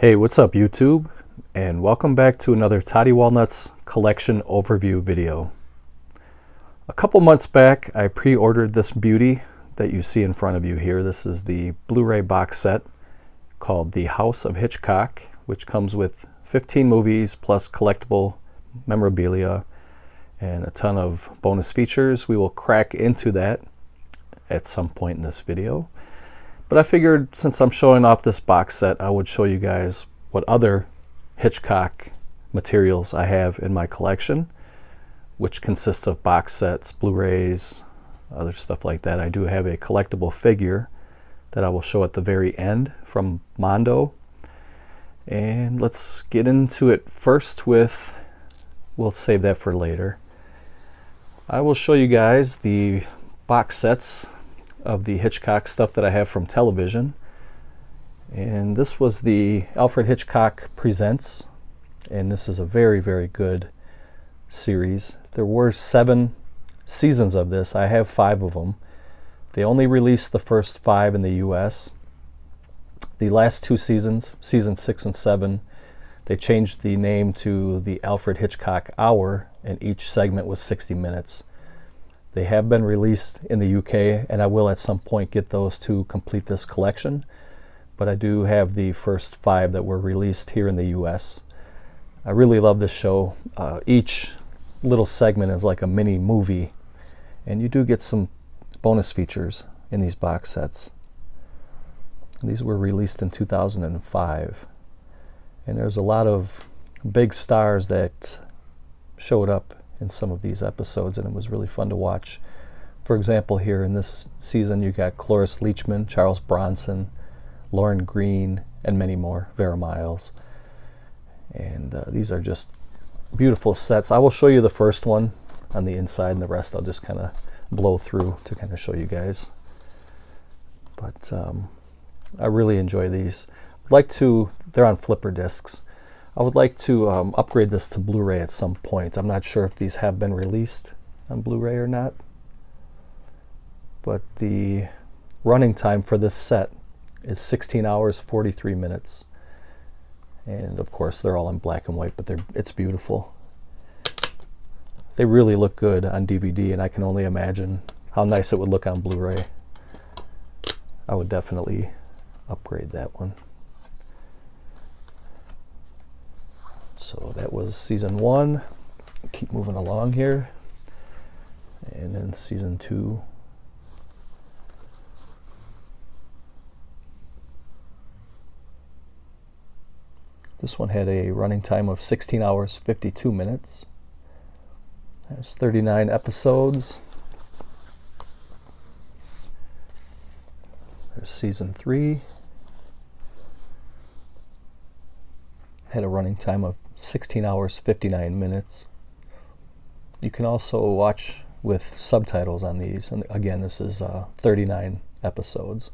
Hey, what's up YouTube? And welcome back to another Toddy Walnuts collection overview video. A couple months back, I pre-ordered this beauty that you see in front of you here. This is the Blu-ray box set called The House of Hitchcock, which comes with 15 movies plus collectible memorabilia and a ton of bonus features. We will crack into that at some point in this video. But I figured since I'm showing off this box set, I would show you guys what other Hitchcock materials I have in my collection, which consists of box sets, Blu-rays, other stuff like that. I do have a collectible figure that I will show at the very end from Mondo. And let's get into it first with, we'll save that for later. I will show you guys the box sets of the Hitchcock stuff that I have from television. And this was the Alfred Hitchcock Presents, and this is a very, very good series. There were 7 seasons of this. I have 5 of them. They only released the first 5 in the US. The last 2 seasons, season 6 and 7, they changed the name to the Alfred Hitchcock Hour, and each segment was 60 minutes. They have been released in the UK, and I will at some point get those to complete this collection. But I do have the first 5 that were released here in the US. I really love this show. Each little segment is like a mini movie, and you do get some bonus features in these box sets. These were released in 2005, and there's a lot of big stars that showed up in some of these episodes, and it was really fun to watch. For example, here in this season you got Cloris Leachman, Charles Bronson, Lauren Green, and many more, Vera Miles. And these are just beautiful sets. I will show you the first one on the inside, and the rest I'll just kind of blow through to kind of show you guys. But I really enjoy these. I'd like to, they're on flipper discs. I would like to upgrade this to Blu-ray at some point. I'm not sure if these have been released on Blu-ray or not. But the running time for this set is 16 hours, 43 minutes. And of course they're all in black and white, but it's beautiful. They really look good on DVD, and I can only imagine how nice it would look on Blu-ray. I would definitely upgrade that one. So that was season 1. Keep moving along here. And then season 2. This one had a running time of 16 hours, 52 minutes. There's 39 episodes. There's season 3. Had a running time of 16 hours, 59 minutes. You can also watch with subtitles on these. And again, this is 39 episodes.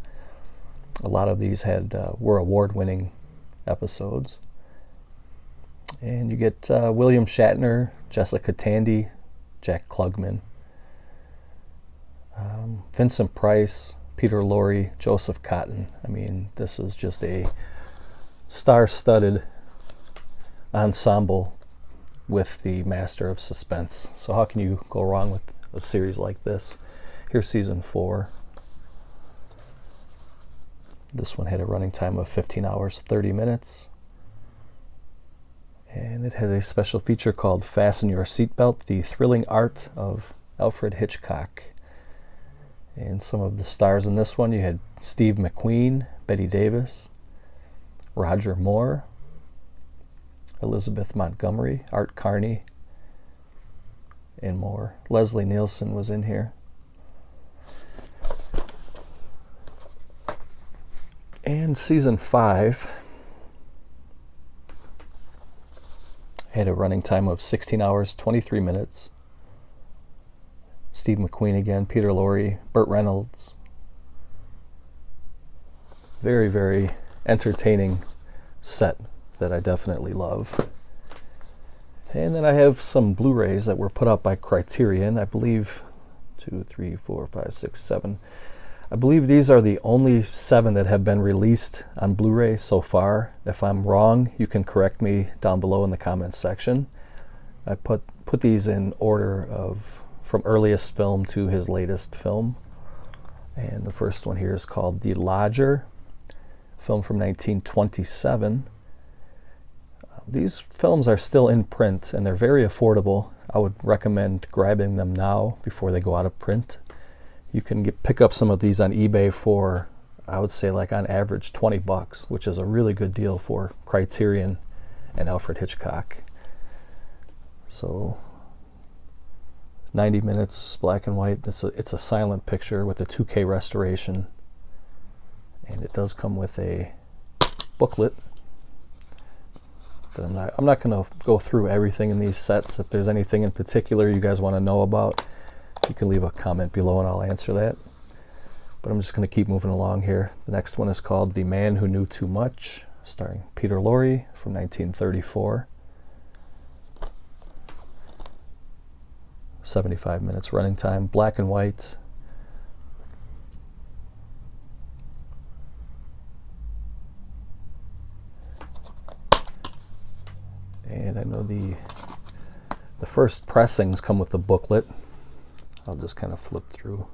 A lot of these were award-winning episodes. And you get William Shatner, Jessica Tandy, Jack Klugman, Vincent Price, Peter Lorre, Joseph Cotten. I mean, this is just a star-studded ensemble with the master of suspense. So how can you go wrong with a series like this? Here's season 4. This one had a running time of 15 hours, 30 minutes. And it has a special feature called Fasten Your Seatbelt, The Thrilling Art of Alfred Hitchcock. And some of the stars in this one, you had Steve McQueen, Bette Davis, Roger Moore, Elizabeth Montgomery, Art Carney, and more. Leslie Nielsen was in here. And season 5 had a running time of 16 hours, 23 minutes. Steve McQueen again, Peter Lorre, Burt Reynolds. Very, very entertaining set that I definitely love. And then I have some Blu-rays that were put out by Criterion. I believe 2, 3, 4, 5, 6, 7. I believe these are the only 7 that have been released on Blu-ray so far. If I'm wrong, you can correct me down below in the comments section. I put these in order of from earliest film to his latest film. And the first one here is called The Lodger, film from 1927. These films are still in print and they're very affordable. I would recommend grabbing them now before they go out of print. You can pick up some of these on eBay for, I would say, like on average $20, which is a really good deal for Criterion and Alfred Hitchcock. So 90 minutes, black and white. It's a silent picture with a 2K restoration, and it does come with a booklet. But I'm not going to go through everything in these sets. If there's anything in particular you guys want to know about, you can leave a comment below and I'll answer that. But I'm just going to keep moving along here. The next one is called The Man Who Knew Too Much, starring Peter Lorre from 1934. 75 minutes running time, black and white. And I know the first pressings come with the booklet. I'll just kind of flip through.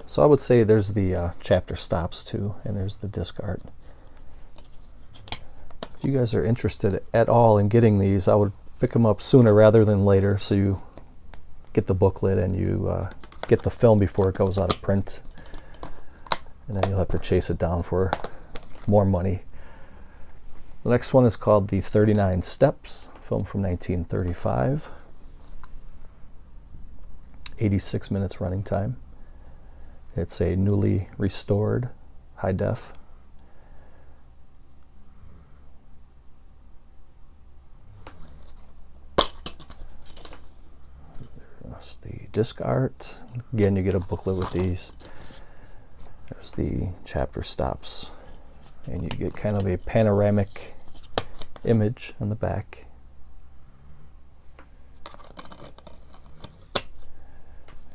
So I would say there's the chapter stops too, and there's the disc art. If you guys are interested at all in getting these, I would pick them up sooner rather than later, so you get the booklet and you get the film before it goes out of print, and then you'll have to chase it down for more money. The next one is called The 39 Steps, film from 1935. 86 minutes running time. It's a newly restored high def. There's the disc art. Again, you get a booklet with these. There's the chapter stops. And you get kind of a panoramic image on the back.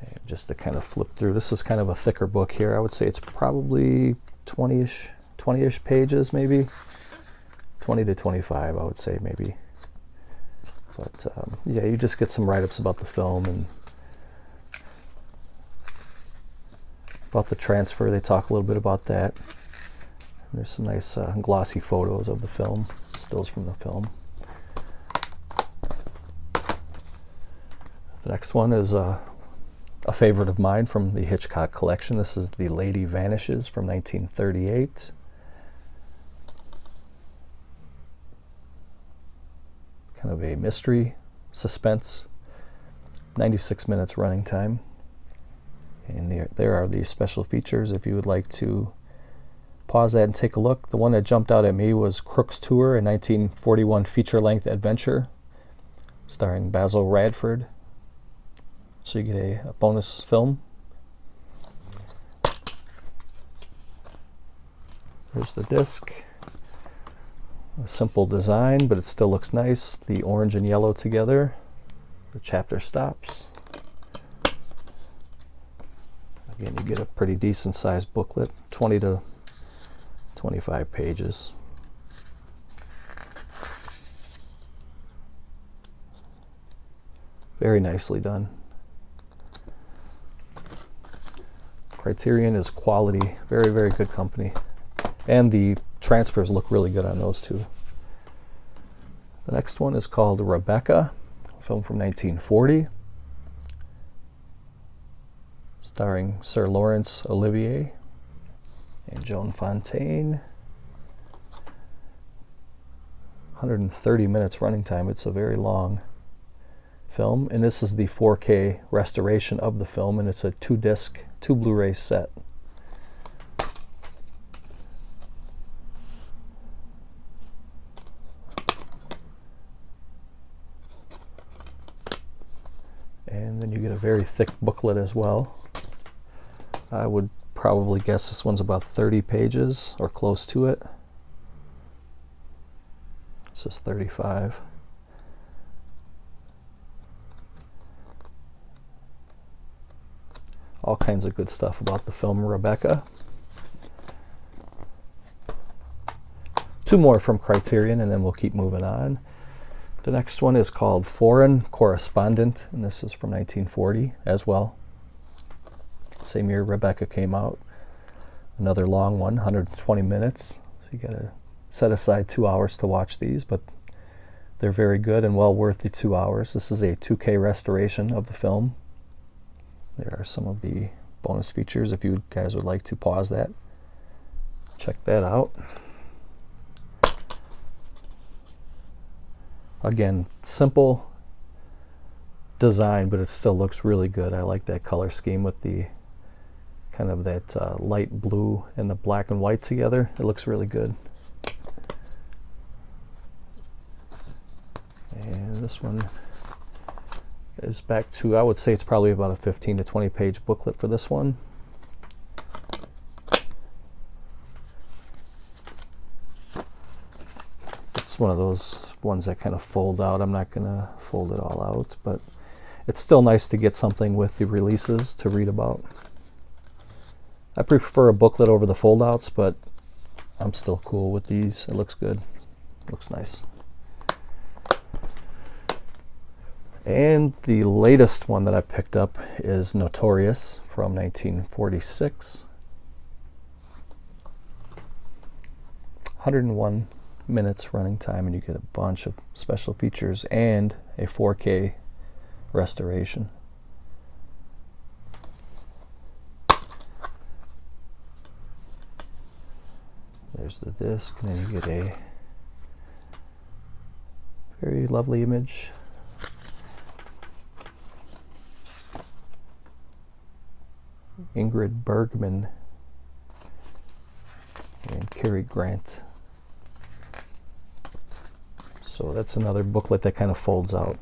And just to kind of flip through, this is kind of a thicker book here. I would say it's probably 20-ish pages, maybe 20 to 25, I would say maybe. But yeah, you just get some write-ups about the film and about the transfer. They talk a little bit about that. There's some nice glossy photos of the film, stills from the film. The next one is a favorite of mine from the Hitchcock collection. This is The Lady Vanishes from 1938. Kind of a mystery, suspense, 96 minutes running time. And there are the special features if you would like to pause that and take a look. The one that jumped out at me was Crook's Tour, a 1941 feature-length adventure starring Basil Radford. So you get a bonus film. There's the disc. A simple design, but it still looks nice. The orange and yellow together. The chapter stops. Again, you get a pretty decent sized booklet, 20 to 25 pages. Very nicely done. Criterion is quality, very, very good company. And the transfers look really good on those two. The next one is called Rebecca, a film from 1940, starring Sir Laurence Olivier and Joan Fontaine. 130 minutes running time. It's a very long film, and this is the 4K restoration of the film, and it's a 2-disc, 2 Blu-ray set. And then you get a very thick booklet as well. I would probably guess this one's about 30 pages or close to it. It says 35. all kinds of good stuff about the film Rebecca. Two more from Criterion, and then we'll keep moving on. The next one is called Foreign Correspondent, and this is from 1940 as well. Same year Rebecca came out. Another long one, 120 minutes. So you gotta set aside 2 hours to watch these, but they're very good and well worth the 2 hours. This is a 2K restoration of the film. There are some of the bonus features if you guys would like to pause that. Check that out. Again, simple design, but it still looks really good. I like that color scheme with the kind of that light blue and the black and white together. It looks really good. And this one is back to, I would say it's probably about a 15 to 20 page booklet for this one. It's one of those ones that kind of fold out. I'm not going to fold it all out, but it's still nice to get something with the releases to read about. I prefer a booklet over the fold-outs, but I'm still cool with these. It looks good. It looks nice. And the latest one that I picked up is Notorious from 1946. 101 minutes running time, and you get a bunch of special features and a 4K restoration. There's the disc, and then you get a very lovely image. Ingrid Bergman and Cary Grant. So that's another booklet that kind of folds out.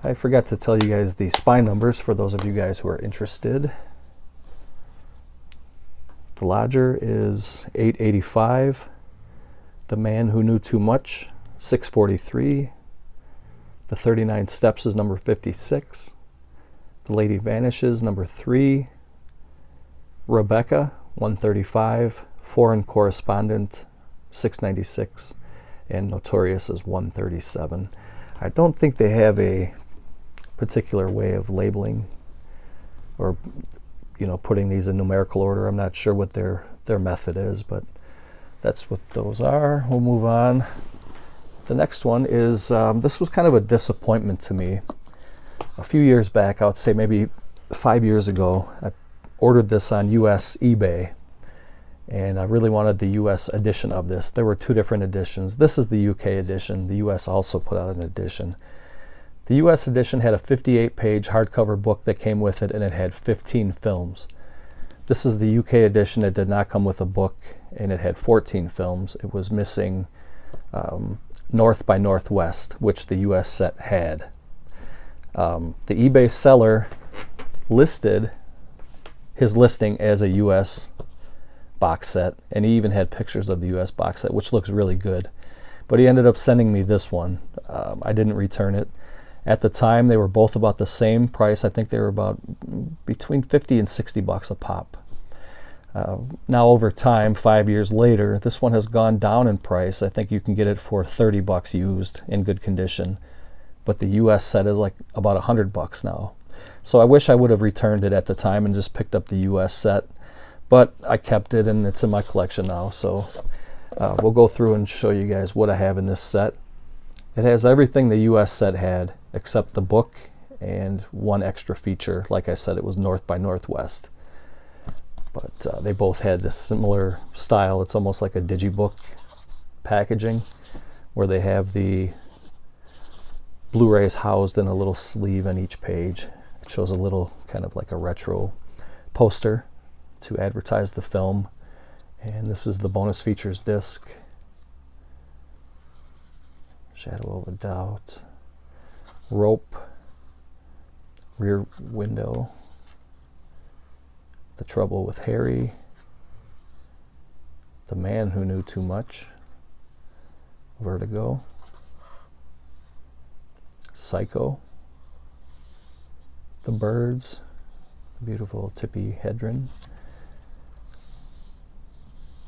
I forgot to tell you guys the spine numbers for those of you guys who are interested. The Lodger is 885. The Man Who Knew Too Much, 643. The 39 Steps is number 56. The Lady Vanishes, number 3. Rebecca, 135. Foreign Correspondent, 696. And Notorious is 137. I don't think they have a particular way of labeling or putting these in numerical order. I'm not sure what their method is, but that's what those are. We'll move on. The next one is, this was kind of a disappointment to me. A few years back, I would say maybe 5 years ago, I ordered this on US eBay, and I really wanted the US edition of this. There were two different editions. This is the UK edition. The US also put out an edition. The US edition had a 58-page hardcover book that came with it, and it had 15 films. This is the UK edition. It did not come with a book, and it had 14 films. It was missing North by Northwest, which the US set had. The eBay seller listed his listing as a US box set, and he even had pictures of the US box set, which looks really good. But he ended up sending me this one. I didn't return it. At the time, they were both about the same price. I think they were about between 50 and 60 bucks a pop. Now over time, 5 years later, this one has gone down in price. I think you can get it for 30 bucks used in good condition, but the US set is like about 100 bucks now. So I wish I would have returned it at the time and just picked up the US set, but I kept it and it's in my collection now. So we'll go through and show you guys what I have in this set. It has everything the US set had except the book and one extra feature. Like I said, it was North by Northwest. But they both had this similar style. It's almost like a digibook packaging where they have the Blu-rays housed in a little sleeve on each page. It shows a little kind of like a retro poster to advertise the film. And this is the bonus features disc. Shadow of a Doubt, Rope, Rear Window, The Trouble with Harry, The Man Who Knew Too Much, Vertigo, Psycho, The Birds, Beautiful Tippi Hedren.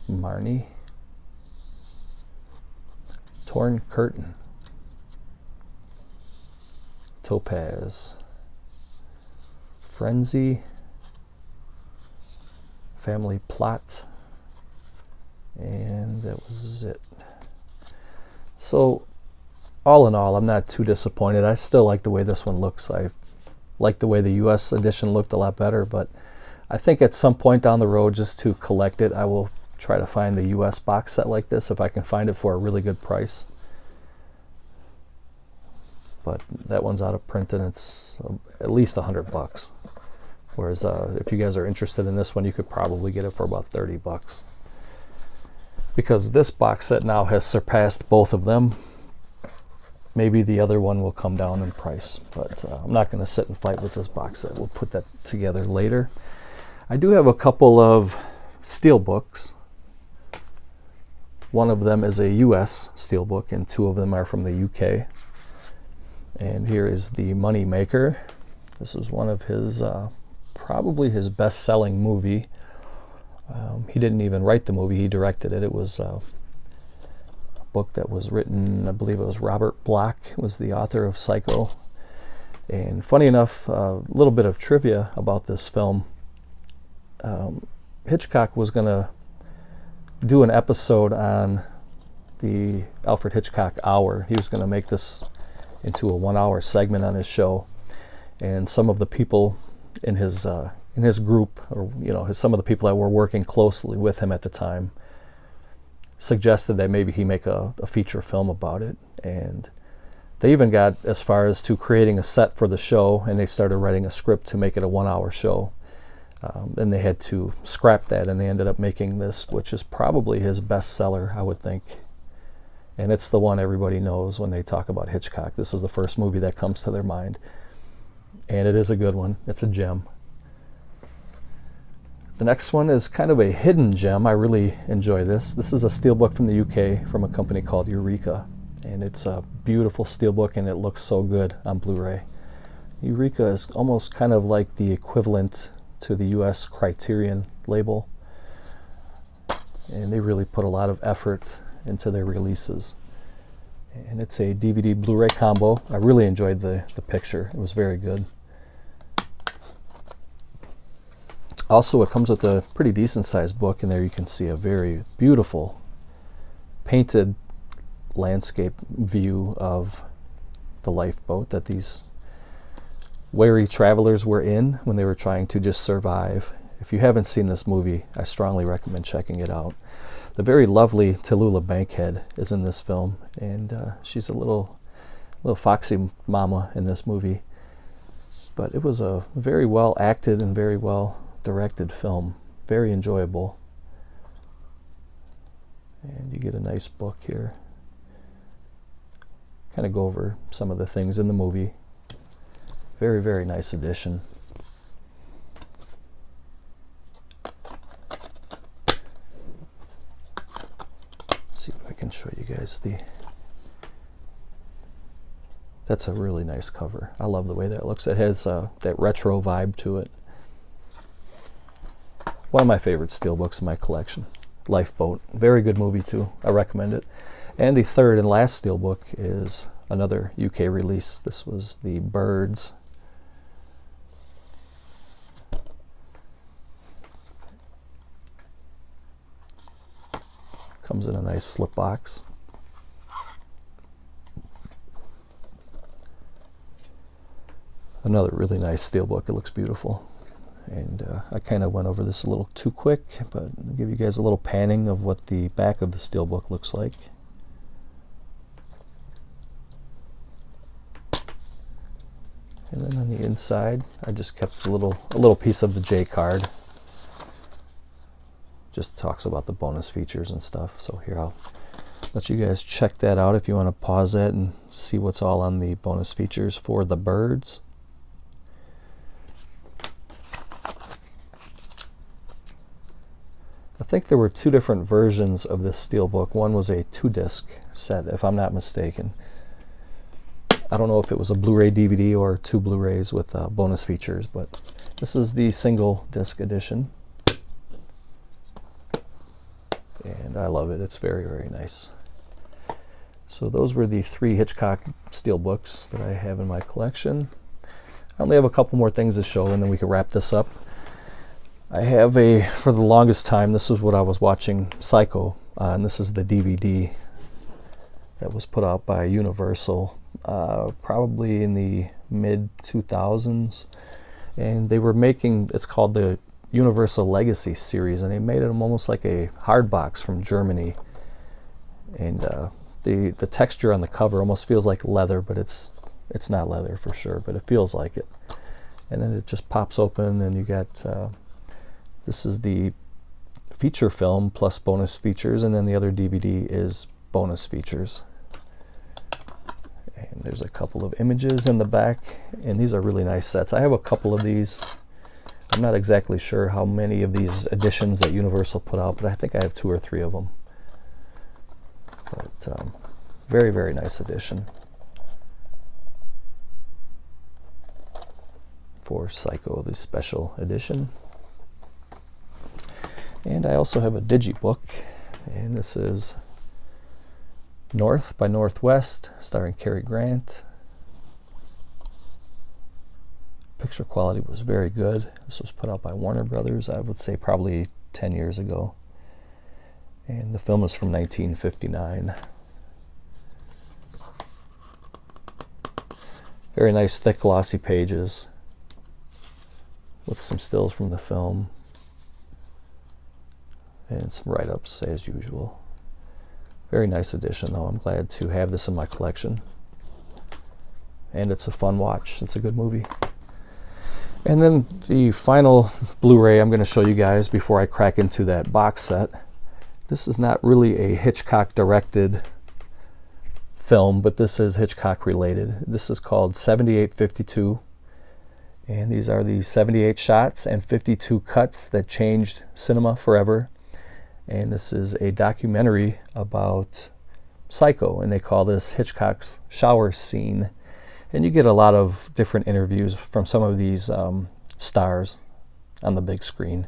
Marnie. Torn Curtain. Topaz. Frenzy. Family Plot. And that was it. So all in all, I'm not too disappointed. I still like the way this one looks. I like the way the US edition looked a lot better, but I think at some point down the road, just to collect it, I will try to find the US box set like this if I can find it for a really good price. But that one's out of print and it's at least $100. Whereas if you guys are interested in this one, you could probably get it for about $30. Because this box set now has surpassed both of them. Maybe the other one will come down in price, but I'm not going to sit and fight with this box set. We'll put that together later. I do have a couple of Steelbooks. One of them is a US Steelbook, and two of them are from the UK. And here is the Money Maker. This was one of his, probably his best-selling movie. He didn't even write the movie, he directed it. It was a book that was written, I believe it was Robert Bloch was the author of Psycho. And funny enough, a little bit of trivia about this film. Hitchcock was going to do an episode on the Alfred Hitchcock Hour. He was going to make this into a 1-hour segment on his show. And some of the people in his group, or some of the people that were working closely with him at the time, suggested that maybe he make a feature film about it. And they even got as far as to creating a set for the show, and they started writing a script to make it a 1-hour show. And they had to scrap that, and they ended up making this, which is probably his bestseller, I would think. And it's the one everybody knows when they talk about Hitchcock. This is the first movie that comes to their mind. And it is a good one. It's a gem. The next one is kind of a hidden gem. I really enjoy this. This is a Steelbook from the UK from a company called Eureka. And it's a beautiful Steelbook, and it looks so good on Blu-ray. Eureka is almost kind of like the equivalent to the US Criterion label. And they really put a lot of effort into their releases. And it's a DVD Blu-ray combo. I really enjoyed the picture. It was very good. Also, it comes with a pretty decent sized book, and there you can see a very beautiful painted landscape view of the lifeboat that these wary travelers were in when they were trying to just survive. If you haven't seen this movie, I strongly recommend checking it out. The very lovely Tallulah Bankhead is in this film, and she's a little foxy mama in this movie. But it was a very well acted and very well directed film. Very enjoyable. And you get a nice book here. Kind of go over some of the things in the movie. Very, very nice edition. See if I can show you guys that's a really nice cover. I love the way that looks. It has that retro vibe to it. One of my favorite Steelbooks in my collection. Lifeboat. Very good movie too. I recommend it. And the third and last Steelbook is another UK release. This was the Birds. Comes in a nice slip box. Another really nice Steelbook. It looks beautiful. And I kind of went over this a little too quick, but I'll give you guys a little panning of what the back of the Steelbook looks like. And then on the inside, I just kept a little piece of the J card. Just talks about the bonus features and stuff. So here, I'll let you guys check that out if you want to pause that and see what's all on the bonus features for the Birds. I think there were two different versions of this Steelbook. One was a 2-disc set, if I'm not mistaken. I don't know if it was a Blu-ray DVD or 2 Blu-rays with bonus features, but this is the single disc edition. And I love it. It's very, very nice. So those were the 3 Hitchcock Steelbooks that I have in my collection. I only have a couple more things to show, and then we can wrap this up. I have for the longest time, this is what I was watching, Psycho, and this is the DVD that was put out by Universal, probably in the mid-2000s. And they were making, it's called the Universal Legacy series, and they made it almost like a hard box from Germany. And the texture on the cover almost feels like leather, but it's not leather for sure, but it feels like it. And then it just pops open, and you got this is the feature film plus bonus features, and then the other DVD is bonus features. And there's a couple of images in the back, and these are really nice sets. I have a couple of these. I'm not exactly sure how many of these editions that Universal put out, but I think I have 2 or 3 of them. But very, very nice edition for Psycho, the special edition. And I also have a digibook, and this is North by Northwest, starring Cary Grant. Picture quality was very good. This was put out by Warner Brothers, I would say probably 10 years ago. And the film is from 1959. Very nice, thick, glossy pages with some stills from the film. And some write-ups as usual. Very nice edition though. I'm glad to have this in my collection. And it's a fun watch. It's a good movie. And then the final Blu-ray I'm going to show you guys before I crack into that box set. This is not really a Hitchcock directed film, but this is Hitchcock related. This is called 7852. And these are the 78 shots and 52 cuts that changed cinema forever. And this is a documentary about Psycho, and they call this Hitchcock's shower scene. And you get a lot of different interviews from some of these stars on the big screen.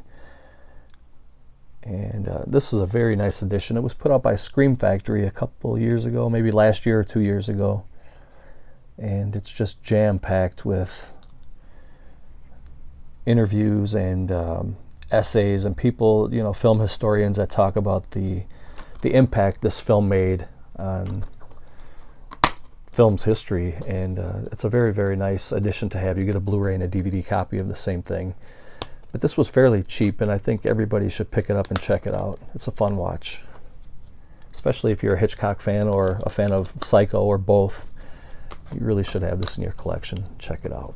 And this is a very nice edition. It was put out by Scream Factory a couple years ago, maybe last year or 2 years ago. And it's just jam-packed with interviews and essays and people, you know, film historians that talk about the impact this film made on film's history. And it's a very, very nice edition to have. You get a Blu-ray and a DVD copy of the same thing. But this was fairly cheap, and I think everybody should pick it up and check it out. It's a fun watch, especially if you're a Hitchcock fan or a fan of Psycho or both. You really should have this in your collection. Check it out.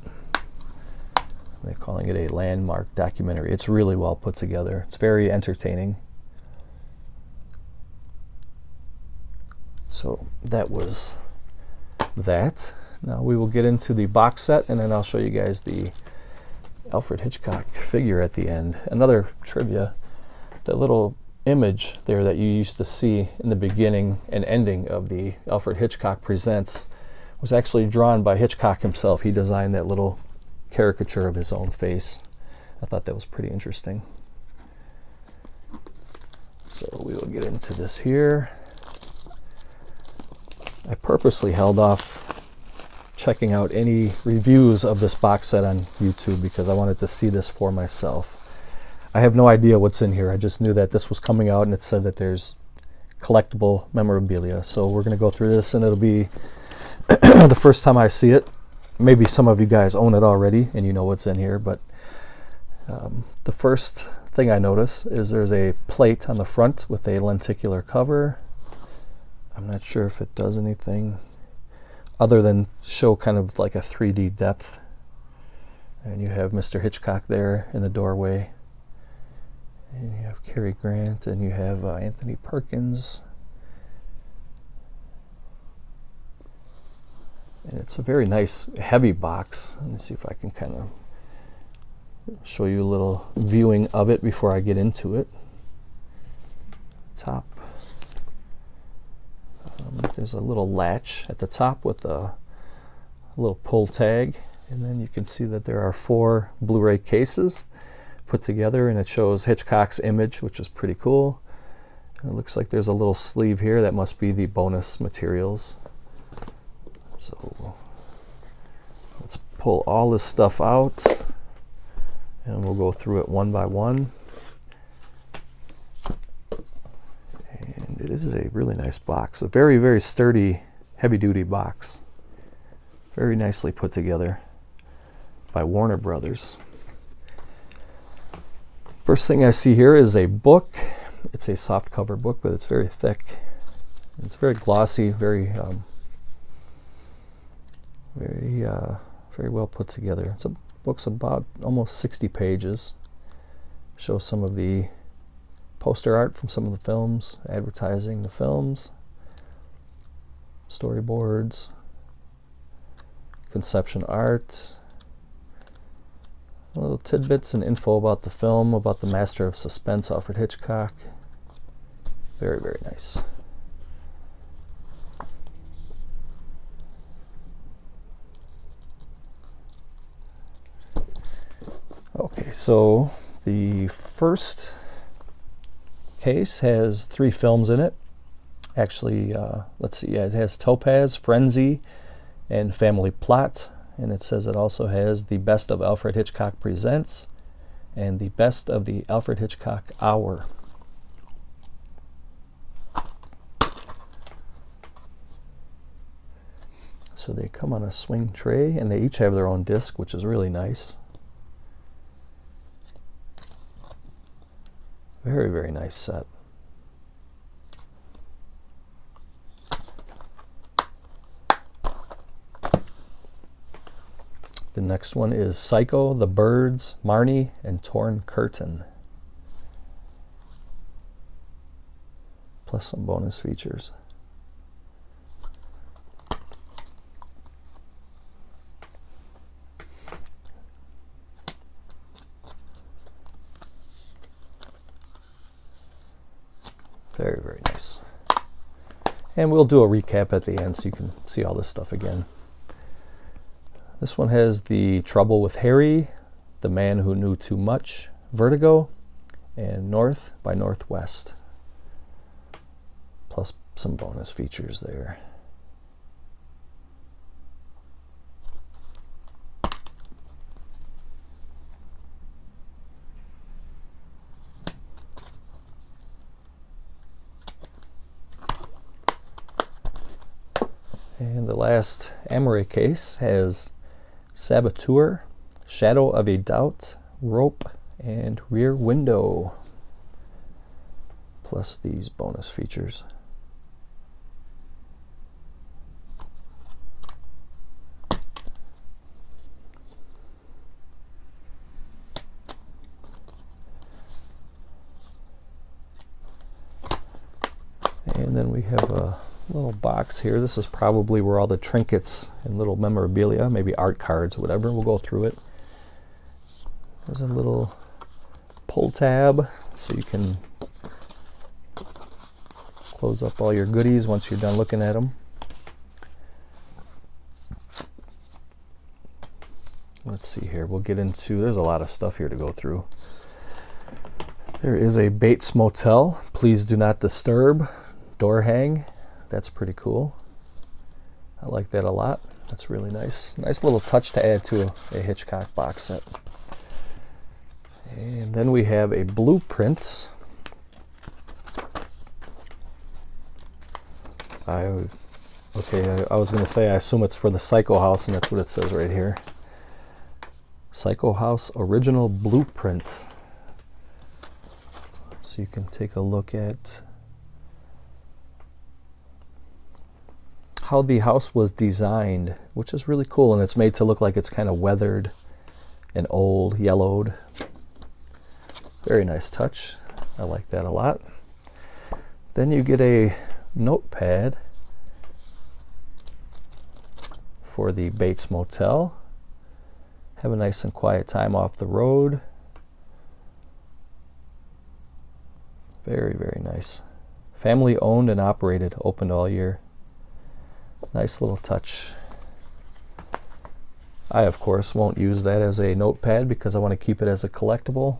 They're calling it a landmark documentary. It's really well put together. It's very entertaining. So that was that. Now we will get into the box set, and then I'll show you guys the Alfred Hitchcock figure at the end. Another trivia, that little image there that you used to see in the beginning and ending of the Alfred Hitchcock Presents was actually drawn by Hitchcock himself. He designed that little caricature of his own face. I thought that was pretty interesting. So we will get into this here. I purposely held off checking out any reviews of this box set on YouTube because I wanted to see this for myself. I have no idea what's in here. I just knew that this was coming out and it said that there's collectible memorabilia. So we're going to go through this, and it'll be the first time I see it. Maybe some of you guys own it already and you know what's in here, but the first thing I notice is there's a plate on the front with a lenticular cover. I'm not sure if it does anything other than show kind of like a 3D depth. And you have Mr. Hitchcock there in the doorway. And you have Cary Grant, and you have Anthony Perkins. And it's a very nice, heavy box. Let me see if I can kind of show you a little viewing of it before I get into it. Top. There's a little latch at the top with a a little pull tag, and then you can see that there are 4 Blu-ray cases put together, and it shows Hitchcock's image, which is pretty cool. And it looks like there's a little sleeve here that must be the bonus materials. So let's pull all this stuff out, and we'll go through it one by one. And it is a really nice box, a very, very sturdy, heavy-duty box. Very nicely put together by Warner Brothers. First thing I see here is a book. It's a soft cover book, but it's very thick. It's very glossy, very well put together. It's a book's about almost 60 pages. Shows some of the poster art from some of the films, advertising the films, storyboards, conception art, little tidbits and info about the film, about the master of suspense, Alfred Hitchcock. Very, very nice. Okay, so the first case has 3 films in it. Actually, let's see, it has Topaz, Frenzy, and Family Plot. And it says it also has the Best of Alfred Hitchcock Presents and the Best of the Alfred Hitchcock Hour. So they come on a swing tray, and they each have their own disc, which is really nice. Very, very nice set. The next one is Psycho, The Birds, Marnie, and Torn Curtain. Plus some bonus features. Very, very nice. And we'll do a recap at the end so you can see all this stuff again. This one has The Trouble with Harry, The Man Who Knew Too Much, Vertigo, and North by Northwest. Plus some bonus features there. And the last Amore case has Saboteur, Shadow of a Doubt, Rope, and Rear Window. Plus these bonus features. And then we have a little box here. This is probably where all the trinkets and little memorabilia, maybe art cards, whatever. We'll go through it. There's a little pull tab so you can close up all your goodies once you're done looking at them. Let's see here. We'll get into, there's a lot of stuff here to go through. There is a Bates Motel, Please Do Not Disturb, door hang. That's pretty cool. I like that a lot. That's really nice. Nice little touch to add to a Hitchcock box set. And then we have a blueprint. I was going to say I assume it's for the Psycho House, and that's what it says right here. Psycho House Original Blueprint. So you can take a look at how the house was designed, which is really cool, and it's made to look like it's kind of weathered and old, yellowed. Very nice touch. I like that a lot. Then you get a notepad for the Bates Motel. Have a nice and quiet time off the road. Very, very nice. Family owned and operated, opened all year. Nice little touch. I, of course, won't use that as a notepad because I want to keep it as a collectible.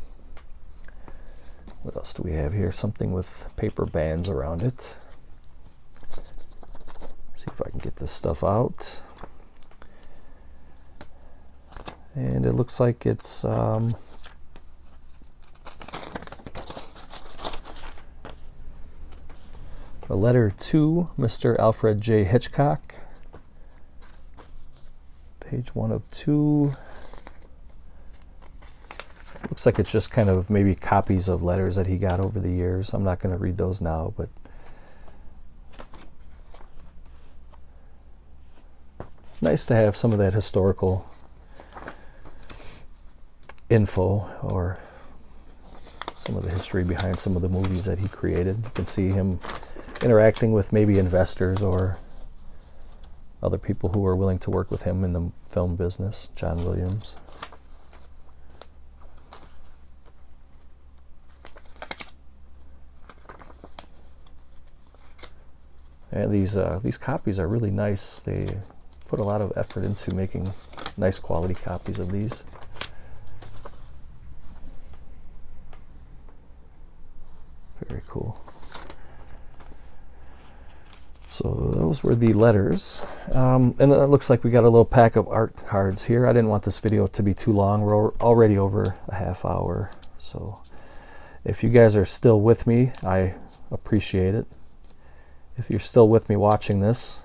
What else do we have here? Something with paper bands around it. See if I can get this stuff out. And it looks like it's a letter to Mr. Alfred J. Hitchcock. Page 1 of 2. Looks like it's just kind of maybe copies of letters that he got over the years. I'm not going to read those now, but nice to have some of that historical info or some of the history behind some of the movies that he created. You can see him interacting with maybe investors or other people who were willing to work with him in the film business. John Williams. And these copies are really nice. They put a lot of effort into making nice quality copies of these. Very cool. So those were the letters. And it looks like we got a little pack of art cards here. I didn't want this video to be too long. We're already over a half hour. So if you guys are still with me, I appreciate it. If you're still with me watching this,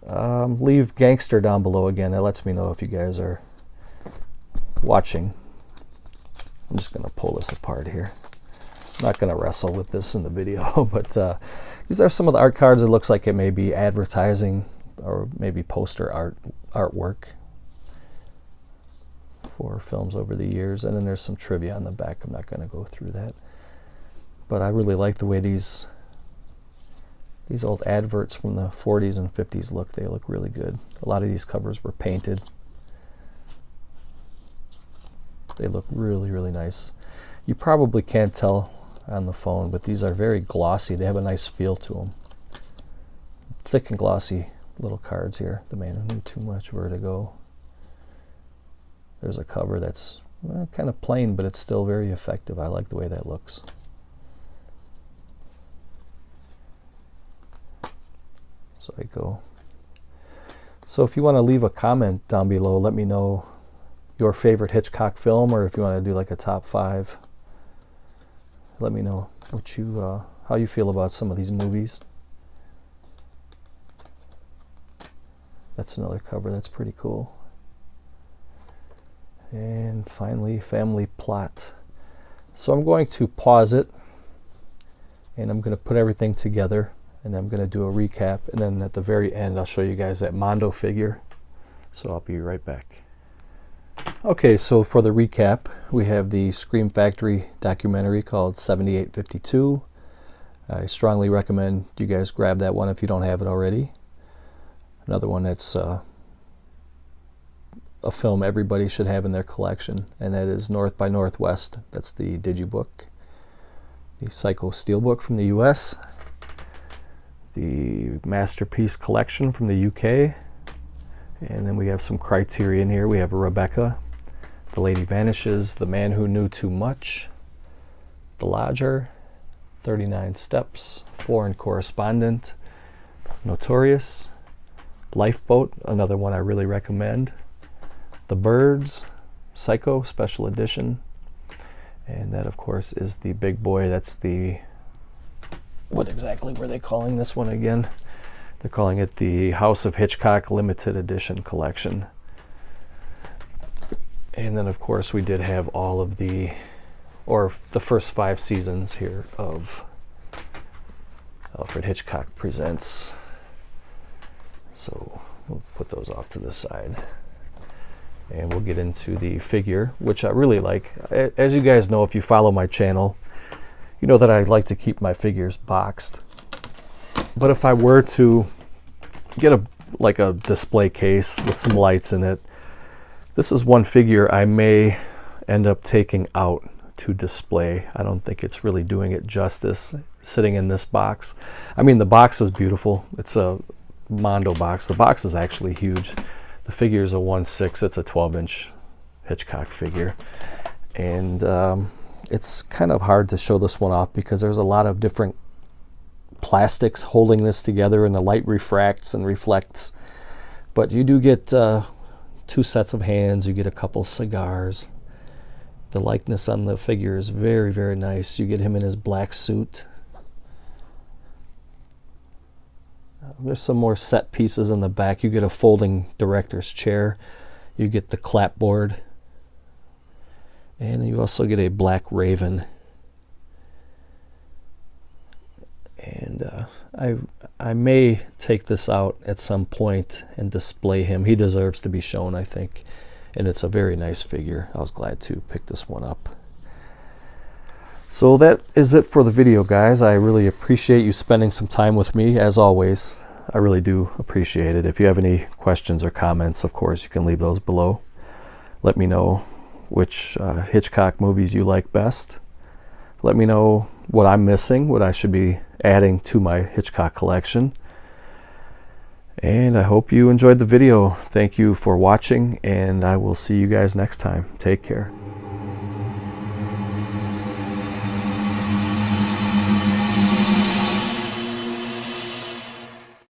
leave gangster down below again. That lets me know if you guys are watching. I'm just going to pull this apart here. I'm not going to wrestle with this in the video, but these are some of the art cards. It looks like it may be advertising or maybe poster artwork for films over the years. And then there's some trivia on the back. I'm not going to go through that. But I really like the way these old adverts from the 40s and 50s look. They look really good. A lot of these covers were painted. They look really, really nice. You probably can't tell on the phone, but these are very glossy. They have a nice feel to them. Thick and glossy little cards here. The Man Who Knew Too Much, Vertigo. There's a cover that's kind of plain, but it's still very effective. I like the way that looks. So I go. So if you want to leave a comment down below, let me know your favorite Hitchcock film, or if you want to do like a top 5. Let me know what you how you feel about some of these movies. That's another cover that's pretty cool. And finally, Family Plot. So I'm going to pause it, and I'm going to put everything together, and I'm going to do a recap, and then at the very end I'll show you guys that Mondo figure. So I'll be right back. Okay, so for the recap, we have the Scream Factory documentary called 7852. I strongly recommend you guys grab that one if you don't have it already. Another one that's a film everybody should have in their collection, and that is North by Northwest. That's the Digibook. The Psycho Steelbook from the US. The Masterpiece Collection from the UK. And then we have some Criterion here. We have Rebecca, The Lady Vanishes, The Man Who Knew Too Much, The Lodger, 39 Steps, Foreign Correspondent, Notorious, Lifeboat, another one I really recommend, The Birds, Psycho Special Edition, and that of course is the big boy. That's the, what exactly were they calling this one again? They're calling it the House of Hitchcock Limited Edition Collection. And then of course we did have all of the first 5 seasons here of Alfred Hitchcock Presents. So we'll put those off to the side. And we'll get into the figure, which I really like. As you guys know, if you follow my channel, you know that I like to keep my figures boxed. But if I were to get a display case with some lights in it, this is one figure I may end up taking out to display. I don't think it's really doing it justice sitting in this box. I mean, the box is beautiful. It's a Mondo box. The box is actually huge. The figure is a 1/6. It's a 12-inch Hitchcock figure. And it's kind of hard to show this one off because there's a lot of different plastics holding this together, and the light refracts and reflects. But you do get 2 sets of hands. You get a couple cigars. The likeness on the figure is very, very nice. You get him in his black suit. There's some more set pieces in the back. You get a folding director's chair. You get the clapboard. And you also get a black raven. And I may take this out at some point and display him. He deserves to be shown, I think. And it's a very nice figure. I was glad to pick this one up. So that is it for the video, guys. I really appreciate you spending some time with me, as always. I really do appreciate it. If you have any questions or comments, of course, you can leave those below. Let me know which Hitchcock movies you like best. Let me know what I'm missing, what I should be adding to my Hitchcock collection. And I hope you enjoyed the video. Thank you for watching, and I will see you guys next time. Take care.